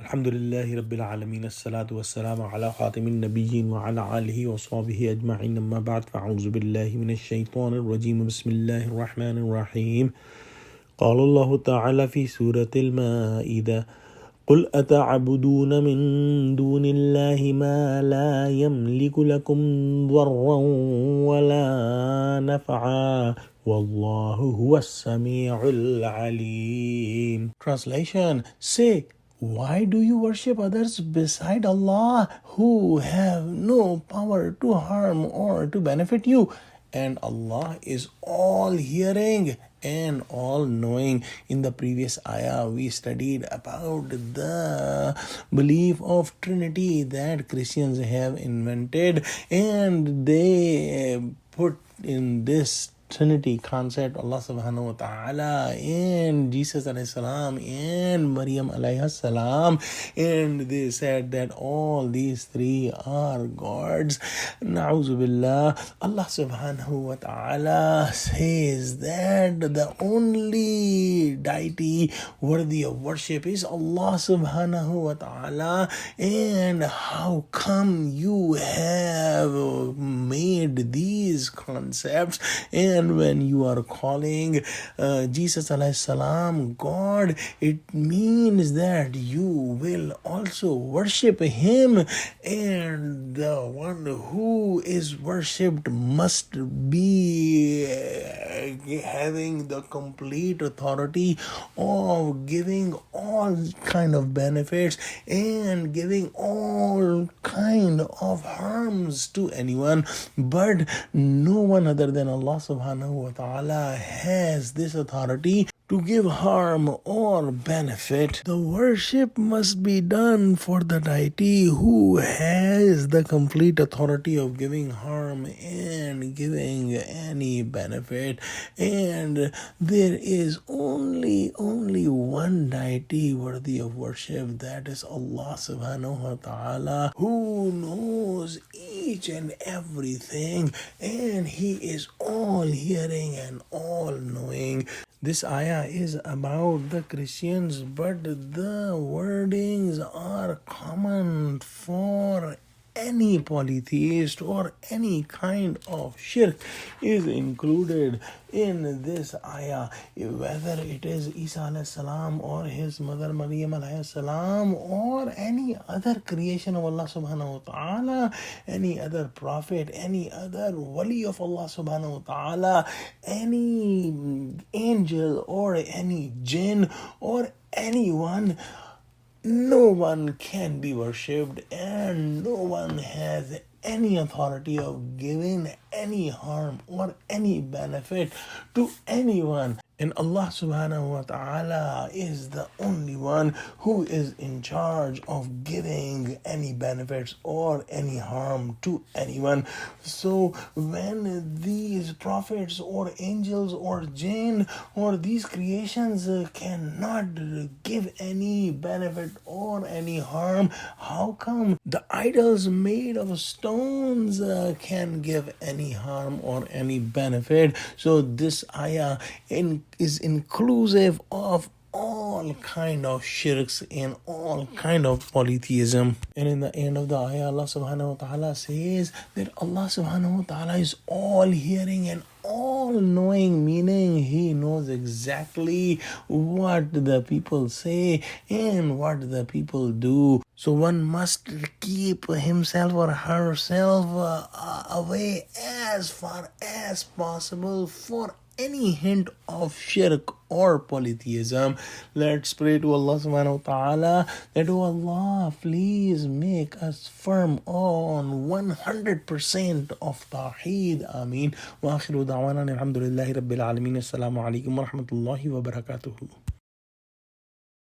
Alhamdulillahi Rabbil Alameen. As-salatu was-salamu ala khatimin nabiyyin wa ala alihi wa sahbihi ajma'in. Amma ba'd. Fa'auzu billahi minash shaitanir rajim. Bismillahir rahmanir rahim. Qala Allahu ta'ala fi Surah Al-Maeda. قل أتعبدون من دون الله ما لا يملك لكم ضرا ولا نفعا والله هو السميع العليم. Translation: Say, why do you worship others beside Allah who have no power to harm or to benefit you? And Allah is all hearing and all knowing. In the previous ayah, we studied about the belief of Trinity that Christians have invented, and they put in this Trinity concept Allah subhanahu wa ta'ala and Jesus alayhi salam and Maryam alayhi salam, and they said that all these three are gods. Na'udhu billah. Allah subhanahu wa ta'ala says that the only deity worthy of worship is Allah subhanahu wa ta'ala. And how come you have made these concepts? And when you are calling Jesus alayhi salam God, it means that you will also worship him, and the one who is worshipped must be having the complete authority of giving all kind of benefits and giving all kind of harms to anyone. But no one other than Allah subhanahu wa ta'ala has this authority to give harm or benefit. The worship must be done for the deity who has the complete authority of giving harm and giving any benefit. And there is only one deity worthy of worship, that is Allah subhanahu wa ta'ala, who knows each and everything, and he is all hearing and all knowing. This ayah is about the Christians, but the wordings are common for any polytheist, or any kind of shirk is included in this ayah, whether it is Isa alayhi salam or his mother Maryam alayhi salam, or any other creation of Allah subhanahu wa ta'ala, any other prophet, any other wali of Allah subhanahu wa ta'ala, any angel or any jinn or anyone. No one can be worshipped, and no one has any authority of giving any harm or any benefit to anyone. And Allah subhanahu wa ta'ala is the only one who is in charge of giving any benefits or any harm to anyone. So when these prophets or angels or jinn or these creations cannot give any benefit or any harm, how come the idols made of stones can give any harm or any benefit? So this ayah is inclusive of all kind of shirks and all kind of polytheism. And in the end of the ayah, Allah subhanahu wa ta'ala says that Allah subhanahu wa ta'ala is all hearing and all knowing, meaning he knows exactly what the people say and what the people do. So one must keep himself or herself away as far as possible for any hint of shirk or polytheism. Let's pray to Allah subhanahu wa ta'ala that, oh Allah, please make us firm on 100% of Tawheed. Ameen. Wa akhiru da'wana alhamdulillahi Rabbil Alameen. Assalamu alaikum wa rahmatullahi wa barakatuhu.